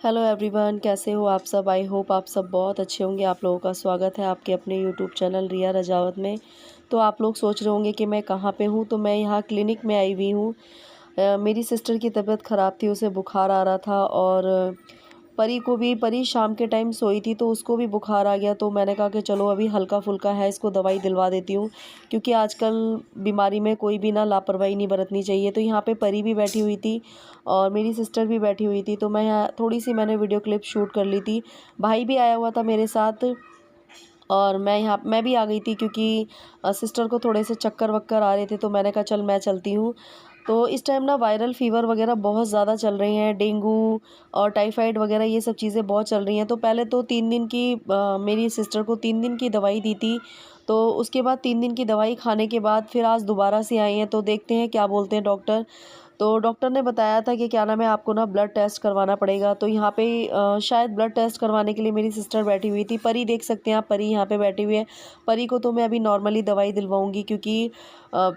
Hello everyone, कैसे हो आप सब। आई होप आप सब बहुत अच्छे होंगे। आप लोगों का स्वागत है आपके अपने यूट्यूब चैनल रिया रजावत में। तो आप लोग सोच रहे होंगे कि मैं कहाँ पे हूँ। तो मैं यहाँ क्लिनिक में आई हुई हूँ। मेरी सिस्टर की तबीयत ख़राब थी, उसे बुखार आ रहा था और परी शाम के टाइम सोई थी तो उसको भी बुखार आ गया। तो मैंने कहा कि चलो अभी हल्का फुल्का है, इसको दवाई दिलवा देती हूँ, क्योंकि आजकल बीमारी में कोई भी ना लापरवाही नहीं बरतनी चाहिए। तो यहाँ पे परी भी बैठी हुई थी और मेरी सिस्टर भी बैठी हुई थी। तो मैं यहाँ थोड़ी सी मैंने वीडियो क्लिप शूट कर ली थी। भाई भी आया हुआ था मेरे साथ और मैं भी आ गई थी, क्योंकि सिस्टर को थोड़े से चक्कर वक्कर आ रहे थे। तो मैंने कहा चल मैं चलती हूँ। तो इस टाइम ना वायरल फ़ीवर वगैरह बहुत ज़्यादा चल रही हैं, डेंगू और टाइफाइड वगैरह ये सब चीज़ें बहुत चल रही हैं। तो पहले तो 3 दिन की मेरी सिस्टर को 3 दिन की दवाई दी थी। तो उसके बाद 3 दिन की दवाई खाने के बाद फिर आज दोबारा से आई हैं। तो देखते हैं क्या बोलते हैं डॉक्टर। तो डॉक्टर ने बताया था कि क्या नाम है, आपको ना ब्लड टेस्ट करवाना पड़ेगा। तो यहाँ पे शायद ब्लड टेस्ट करवाने के लिए मेरी सिस्टर बैठी हुई थी। परी देख सकते हैं आप, परी यहाँ पे बैठी हुई है। परी को तो मैं अभी नॉर्मली दवाई दिलवाऊंगी, क्योंकि अ,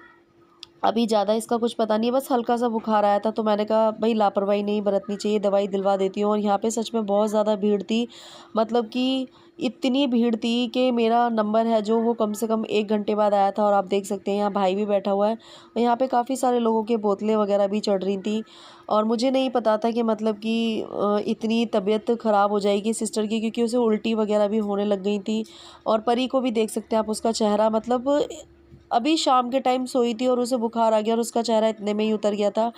अभी ज़्यादा इसका कुछ पता नहीं है, बस हल्का सा बुखार आया था। तो मैंने कहा भाई लापरवाही नहीं बरतनी चाहिए, दवाई दिलवा देती हूँ। और यहाँ पे सच में बहुत ज़्यादा भीड़ थी, मतलब कि इतनी भीड़ थी कि मेरा नंबर है जो वो कम से कम 1 घंटे बाद आया था। और आप देख सकते हैं यहाँ भाई भी बैठा हुआ है और यहाँ पे काफ़ी सारे लोगों के बोतलें वगैरह भी चढ़ रही थी। और मुझे नहीं पता था कि मतलब कि इतनी तबीयत ख़राब हो जाएगी सिस्टर की, क्योंकि उसे उल्टी वगैरह भी होने लग गई थी। और परी को भी देख सकते हैं आप, उसका चेहरा मतलब अभी शाम के टाइम सोई थी और उसे बुखार आ गया और उसका चेहरा इतने में ही उतर गया था।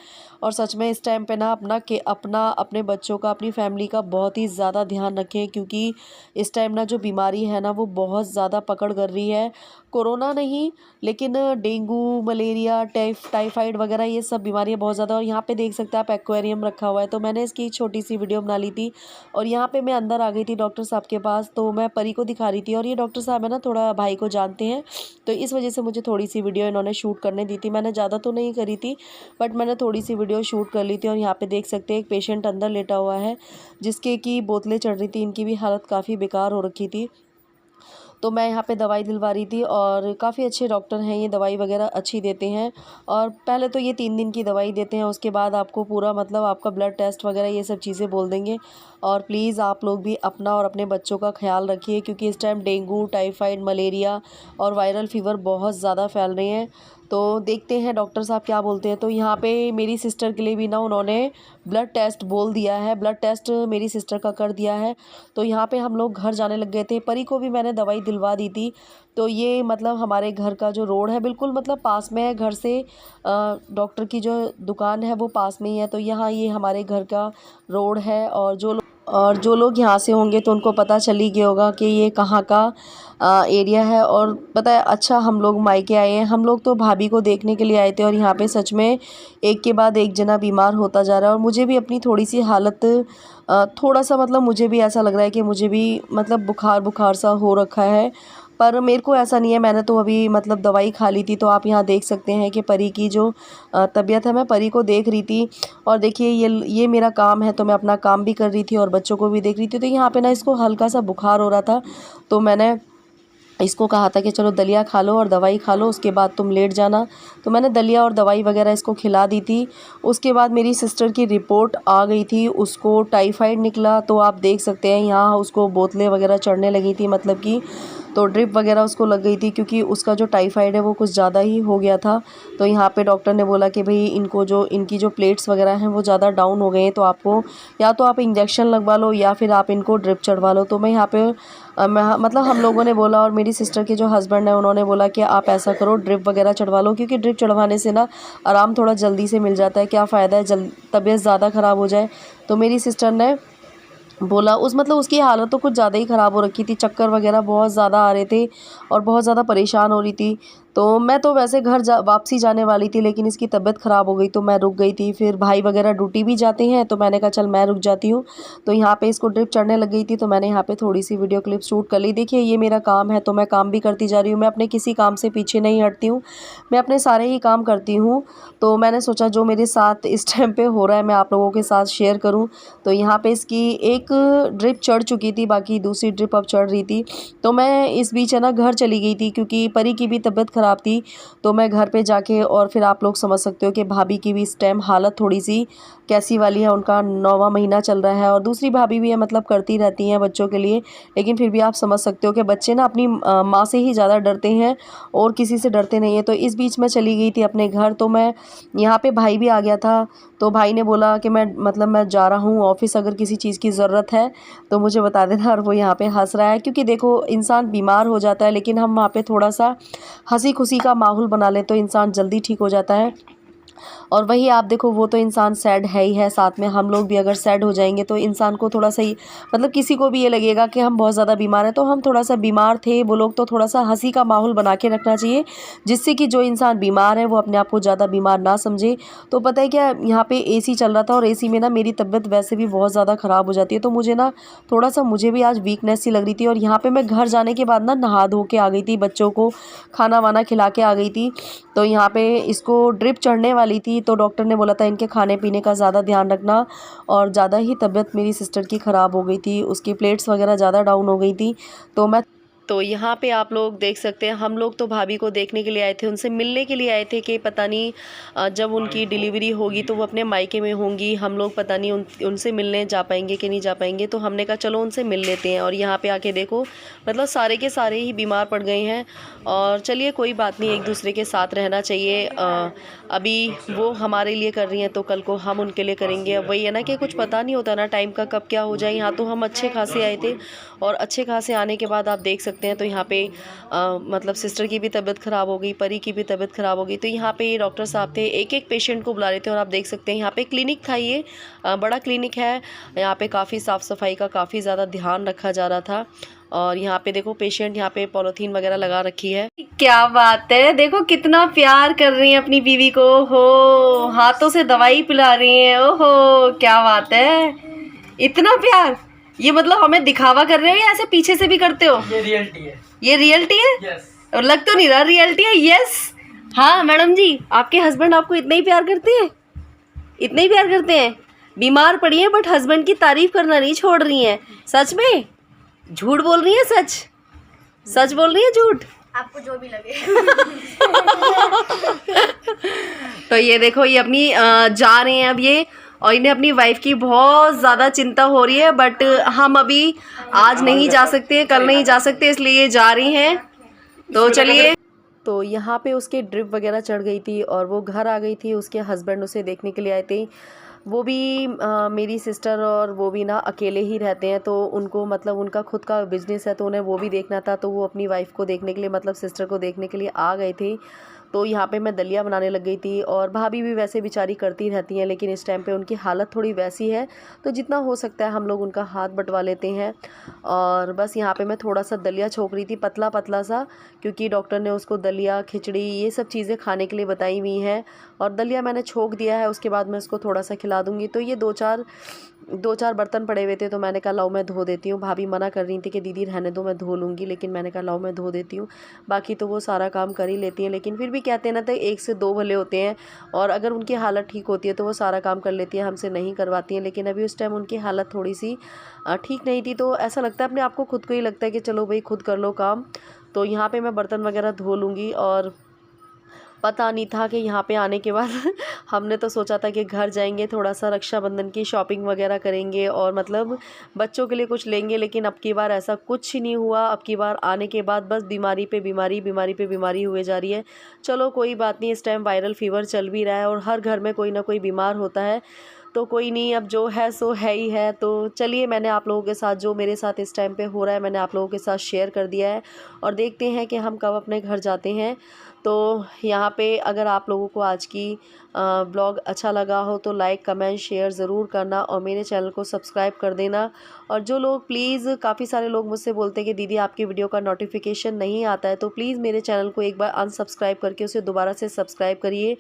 और सच में इस टाइम पे ना अपना अपने बच्चों का, अपनी फैमिली का बहुत ही ज़्यादा ध्यान रखें, क्योंकि इस टाइम ना जो बीमारी है ना वो बहुत ज़्यादा पकड़ कर रही है। कोरोना नहीं, लेकिन डेंगू, मलेरिया, टाइफाइड वगैरह ये सब बीमारियाँ बहुत ज़्यादा। और यहाँ पे देख सकते हैं आप, एक्वेरियम रखा हुआ है। तो मैंने इसकी छोटी सी वीडियो बना ली थी और यहाँ पे मैं अंदर आ गई थी डॉक्टर साहब के पास। तो मैं परी को दिखा रही थी और ये डॉक्टर साहब है ना, थोड़ा भाई को जानते हैं। तो इस वजह से मुझे थोड़ी सी वीडियो इन्होंने शूट करने दी थी। मैंने ज़्यादा तो नहीं करी थी, बट मैंने थोड़ी सी वीडियो शूट कर ली थी। और यहाँ पे देख सकते हैं एक पेशेंट अंदर लेटा हुआ है, जिसके की बोतलें चढ़ रही थी। इनकी भी हालत काफ़ी बेकार हो रखी थी। तो मैं यहाँ पे दवाई दिलवा रही थी और काफ़ी अच्छे डॉक्टर हैं, ये दवाई वगैरह अच्छी देते हैं। और पहले तो ये 3 दिन की दवाई देते हैं, उसके बाद आपको पूरा मतलब आपका ब्लड टेस्ट वगैरह ये सब चीज़ें बोल देंगे। और प्लीज़ आप लोग भी अपना और अपने बच्चों का ख्याल रखिए, क्योंकि इस टाइम डेंगू, टाइफाइड, मलेरिया और वायरल फ़ीवर बहुत ज़्यादा फैल रहे हैं। तो देखते हैं डॉक्टर साहब क्या बोलते हैं। तो यहाँ पे मेरी सिस्टर के लिए भी ना उन्होंने ब्लड टेस्ट बोल दिया है, ब्लड टेस्ट मेरी सिस्टर का कर दिया है। तो यहाँ पे हम लोग घर जाने लग गए थे। परी को भी मैंने दवाई दिलवा दी थी। तो ये मतलब हमारे घर का जो रोड है बिल्कुल मतलब पास में है घर से। डॉक्टर की जो दुकान है वो पास में ही है। तो यहाँ ये हमारे घर का रोड है। और जो लोग यहाँ से होंगे तो उनको पता चल ही गया होगा कि ये कहाँ का एरिया है। और पता है, अच्छा हम लोग मायके आए हैं। हम लोग तो भाभी को देखने के लिए आए थे और यहाँ पे सच में एक के बाद एक जना बीमार होता जा रहा है। और मुझे भी अपनी थोड़ी सी हालत थोड़ा सा मतलब मुझे भी ऐसा लग रहा है कि मुझे भी मतलब बुखार बुखार सा हो रखा है। पर मेरे को ऐसा नहीं है, मैंने तो अभी मतलब दवाई खा ली थी। तो आप यहाँ देख सकते हैं कि परी की जो तबीयत है, मैं परी को देख रही थी। और देखिए ये मेरा काम है, तो मैं अपना काम भी कर रही थी और बच्चों को भी देख रही थी। तो यहाँ पे ना इसको हल्का सा बुखार हो रहा था। तो मैंने इसको कहा था कि चलो दलिया खा लो और दवाई खा लो, उसके बाद तुम लेट जाना। तो मैंने दलिया और दवाई वगैरह इसको खिला दी थी। उसके बाद मेरी सिस्टर की रिपोर्ट आ गई थी, उसको टाइफाइड निकला। तो आप देख सकते हैं यहाँ उसको बोतलें वगैरह चढ़ने लगी थी, मतलब कि तो ड्रिप वगैरह उसको लग गई थी, क्योंकि उसका जो टाइफाइड है वो कुछ ज़्यादा ही हो गया था। तो यहाँ पे डॉक्टर ने बोला कि भाई इनकी जो प्लेट्स वगैरह हैं वो ज़्यादा डाउन हो गए हैं, तो आपको या तो आप इंजेक्शन लगवा लो या फिर आप इनको ड्रिप चढ़वा लो। तो मैं यहाँ पे मतलब हम लोगों ने बोला और मेरी सिस्टर के जो हस्बैंड है उन्होंने बोला कि आप ऐसा करो, ड्रिप वगैरह चढ़वा लो, क्योंकि ड्रिप चढ़वाने से ना आराम थोड़ा जल्दी से मिल जाता है। क्या फ़ायदा है तबीयत ज़्यादा ख़राब हो जाए। तो मेरी सिस्टर ने बोला मतलब उसकी हालत तो कुछ ज़्यादा ही ख़राब हो रखी थी, चक्कर वगैरह बहुत ज़्यादा आ रहे थे और बहुत ज़्यादा परेशान हो रही थी। तो मैं तो वैसे वापसी जाने वाली थी, लेकिन इसकी तबीयत ख़राब हो गई तो मैं रुक गई थी। फिर भाई वगैरह ड्यूटी भी जाते हैं, तो मैंने कहा चल मैं रुक जाती हूँ। तो यहाँ पे इसको ड्रिप चढ़ने लग गई थी, तो मैंने यहाँ पे थोड़ी सी वीडियो क्लिप शूट कर ली। देखिए ये मेरा काम है, तो मैं काम भी करती जा रही हूँ। मैं अपने किसी काम से पीछे नहीं हटती हूँ, मैं अपने सारे ही काम करती हूँ। तो मैंने सोचा जो मेरे साथ इस टाइम पे हो रहा है मैं आप लोगों के साथ शेयर करूँ। तो यहाँ पे इसकी एक ड्रिप चढ़ चुकी थी, बाकी दूसरी ड्रिप अब चढ़ रही थी। तो मैं इस बीच है ना घर चली गई थी, क्योंकि परी की भी तबीयत ख़राब थी। तो मैं घर पे जाके और फिर आप लोग समझ सकते हो कि भाभी की भी इस टाइम हालत थोड़ी सी कैसी वाली है। उनका 9वां महीना चल रहा है और दूसरी भाभी भी है, मतलब करती रहती हैं बच्चों के लिए, लेकिन फिर भी आप समझ सकते हो कि बच्चे ना अपनी माँ से ही ज़्यादा डरते हैं और किसी से डरते नहीं हैं। तो इस बीच मैं चली गई थी अपने घर, तो मैं यहाँ पे भाई भी आ गया था। तो भाई ने बोला कि मैं जा रहा हूँ ऑफ़िस, अगर किसी चीज़ की ज़रूरत है तो मुझे बता देना। और वो यहाँ पे हंस रहा है, क्योंकि देखो इंसान बीमार हो जाता है लेकिन हम वहाँ पे थोड़ा सा हंसी खुशी का माहौल बना लें तो इंसान जल्दी ठीक हो जाता है। और वही आप देखो, वो तो इंसान सैड है ही है, साथ में हम लोग भी अगर सैड हो जाएंगे तो इंसान को थोड़ा सा ही, मतलब किसी को भी ये लगेगा कि हम बहुत ज़्यादा बीमार हैं। तो हम थोड़ा सा बीमार थे वो लोग, तो थोड़ा सा हंसी का माहौल बना के रखना चाहिए, जिससे कि जो इंसान बीमार है वो अपने आप को ज़्यादा बीमार ना समझे। तो पता है क्या, यहाँ पे एसी चल रहा था और एसी में ना मेरी तबीयत वैसे भी बहुत ज़्यादा ख़राब हो जाती है, तो मुझे ना थोड़ा सा, मुझे भी आज वीकनेस सी लग रही थी। और यहाँ पे मैं घर जाने के बाद ना नहा धो के आ गई थी, बच्चों को खाना वाना खिला के आ गई थी। तो यहाँ पे इसको ड्रिप चढ़ने वाली थी, तो डॉक्टर ने बोला था इनके खाने पीने का ज़्यादा ध्यान रखना। और ज़्यादा ही तबीयत मेरी सिस्टर की ख़राब हो गई थी, उसकी प्लेट्स वगैरह ज़्यादा डाउन हो गई थी। तो यहाँ पे आप लोग देख सकते हैं, हम लोग तो भाभी को देखने के लिए आए थे, उनसे मिलने के लिए आए थे कि पता नहीं जब उनकी डिलीवरी होगी तो वो अपने मायके में होंगी, हम लोग पता नहीं उनसे मिलने जा पाएंगे कि नहीं जा पाएंगे। तो हमने कहा चलो उनसे मिल लेते हैं। और यहाँ पे आके देखो, मतलब सारे के सारे ही बीमार पड़ गए हैं। और चलिए कोई बात नहीं, एक दूसरे के साथ रहना चाहिए। अभी वो हमारे लिए कर रही हैं तो कल को हम उनके लिए करेंगे। अब वही है ना कि कुछ पता नहीं होता ना टाइम का कब क्या हो जाए। यहाँ तो हम अच्छे खासे आए थे और अच्छे खासे आने के बाद आप देख सकते हैं, तो यहाँ पे मतलब सिस्टर की भी तबीयत ख़राब हो गई, परी की भी तबीयत ख़राब हो गई। तो यहाँ पे डॉक्टर साहब थे, एक एक पेशेंट को बुला रहे थे। और आप देख सकते हैं यहाँ पे क्लिनिक था, ये बड़ा क्लिनिक है। यहाँ पे काफ़ी साफ़ सफाई का काफ़ी ज़्यादा ध्यान रखा जा रहा था। और यहाँ पे देखो पेशेंट, यहाँ पे पॉलीथीन वगैरह लगा रखी है। क्या बात है, देखो कितना प्यार कर रही हैं अपनी बीवी को, हो हाथों से दवाई पिला रही हैं। ओहो क्या बात है, इतना प्यार। ये मतलब हमें दिखावा कर रहे हो या ऐसे पीछे से भी करते हो? ये रियलिटी है। ये रियलिटी है? यस। और लग तो नहीं रहा रियलिटी है। यस। हाँ मैडम जी, आपके हस्बैंड आपको इतना ही प्यार करते हैं? इतना ही प्यार करते हैं? बीमार पड़ी हैं बट हस्बैंड की तारीफ करना नहीं छोड़ रही हैं। सच में? झूठ बोल रही है? सच सच बोल रही है झूठ? आपको जो भी लगे। तो ये देखो, ये अपनी जा रहे हैं अब ये, और इन्हें अपनी वाइफ की बहुत ज़्यादा चिंता हो रही है। बट हम अभी आज नहीं जा सकते, कल नहीं जा सकते, इसलिए ये जा रही हैं। तो चलिए। तो यहाँ पे उसके ड्रिप वगैरह चढ़ गई थी और वो घर आ गई थी। उसके हस्बैंड उसे देखने के लिए आए थे। वो भी मेरी सिस्टर और वो भी ना अकेले ही रहते हैं, तो उनको मतलब उनका खुद का बिजनेस है तो उन्हें वो भी देखना था। तो वो अपनी वाइफ को देखने के लिए, मतलब सिस्टर को देखने के लिए आ गए थे। तो यहाँ पे मैं दलिया बनाने लग गई थी। और भाभी भी वैसे बेचारी करती रहती हैं, लेकिन इस टाइम पे उनकी हालत थोड़ी वैसी है, तो जितना हो सकता है हम लोग उनका हाथ बंटवा लेते हैं। और बस यहाँ पे मैं थोड़ा सा दलिया छोक रही थी, पतला पतला सा, क्योंकि डॉक्टर ने उसको दलिया खिचड़ी ये सब चीज़ें खाने के लिए बताई हुई हैं। और दलिया मैंने छोक दिया है, उसके बाद मैं उसको थोड़ा सा खिला दूँगी। तो ये दो चार बर्तन पड़े हुए थे, तो मैंने कहा लाओ मैं धो देती हूँ। भाभी मना कर रही थी कि दीदी रहने दो, मैं धो लूँगी, लेकिन मैंने कहा लाओ मैं धो देती हूँ। बाकी तो वो सारा काम कर ही लेती हैं, लेकिन फिर भी कहते हैं ना, तो एक से दो भले होते हैं। और अगर उनकी हालत ठीक होती है तो वो सारा काम कर लेती है, हमसे नहीं करवाती हैं। लेकिन अभी उस टाइम उनकी हालत थोड़ी सी ठीक नहीं थी, तो ऐसा लगता है अपने आप को, खुद को ही लगता है कि चलो भाई खुद कर लो काम। तो यहाँ पे मैं बर्तन वगैरह धो लूँगी। और पता नहीं था कि यहाँ पे आने के बाद हमने तो सोचा था कि घर जाएंगे, थोड़ा सा रक्षाबंधन की शॉपिंग वगैरह करेंगे और मतलब बच्चों के लिए कुछ लेंगे, लेकिन अब की बार ऐसा कुछ ही नहीं हुआ। अब की बार आने के बाद बस बीमारी पे बीमारी, बीमारी पे बीमारी हुए जा रही है। चलो कोई बात नहीं, इस टाइम वायरल फीवर चल भी रहा है और हर घर में कोई ना कोई बीमार होता है, तो कोई नहीं, अब जो है सो है ही है। तो चलिए, मैंने आप लोगों के साथ जो मेरे साथ इस टाइम पे हो रहा है मैंने आप लोगों के साथ शेयर कर दिया है, और देखते हैं कि हम कब अपने घर जाते हैं। तो यहाँ पे अगर आप लोगों को आज की ब्लॉग अच्छा लगा हो तो लाइक कमेंट शेयर ज़रूर करना और मेरे चैनल को सब्सक्राइब कर देना। और जो लोग प्लीज़, काफ़ी सारे लोग मुझसे बोलते हैं कि दीदी आपकी वीडियो का नोटिफिकेशन नहीं आता है, तो प्लीज़ मेरे चैनल को एक बार अनसब्सक्राइब करके उसे दोबारा से सब्सक्राइब करिए।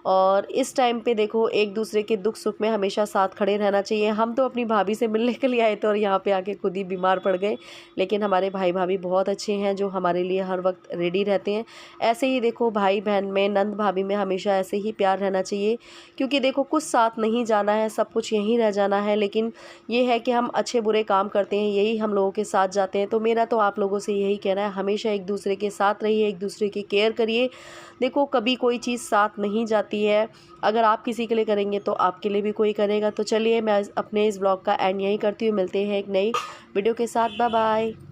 और इस टाइम पे देखो, एक दूसरे के दुख सुख में हमेशा साथ खड़े रहना चाहिए। हम तो अपनी भाभी से मिलने के लिए आए थे और यहाँ पे आके खुद ही बीमार पड़ गए, लेकिन हमारे भाई भाभी बहुत अच्छे हैं जो हमारे लिए हर वक्त रेडी रहते हैं। ऐसे ही देखो भाई बहन में, नंद भाभी में हमेशा ऐसे ही प्यार रहना चाहिए, क्योंकि देखो कुछ साथ नहीं जाना है, सब कुछ यहीं रह जाना है। लेकिन ये है कि हम अच्छे बुरे काम करते हैं, यही हम लोगों के साथ जाते हैं। तो मेरा तो आप लोगों से यही कहना है, हमेशा एक दूसरे के साथ रहिए, एक दूसरे की केयर करिए। देखो कभी कोई चीज़ साथ नहीं जाती है, अगर आप किसी के लिए करेंगे तो आपके लिए भी कोई करेगा। तो चलिए मैं अपने इस ब्लॉग का एंड यहीं करती हूँ, मिलते हैं एक नई वीडियो के साथ। Bye bye.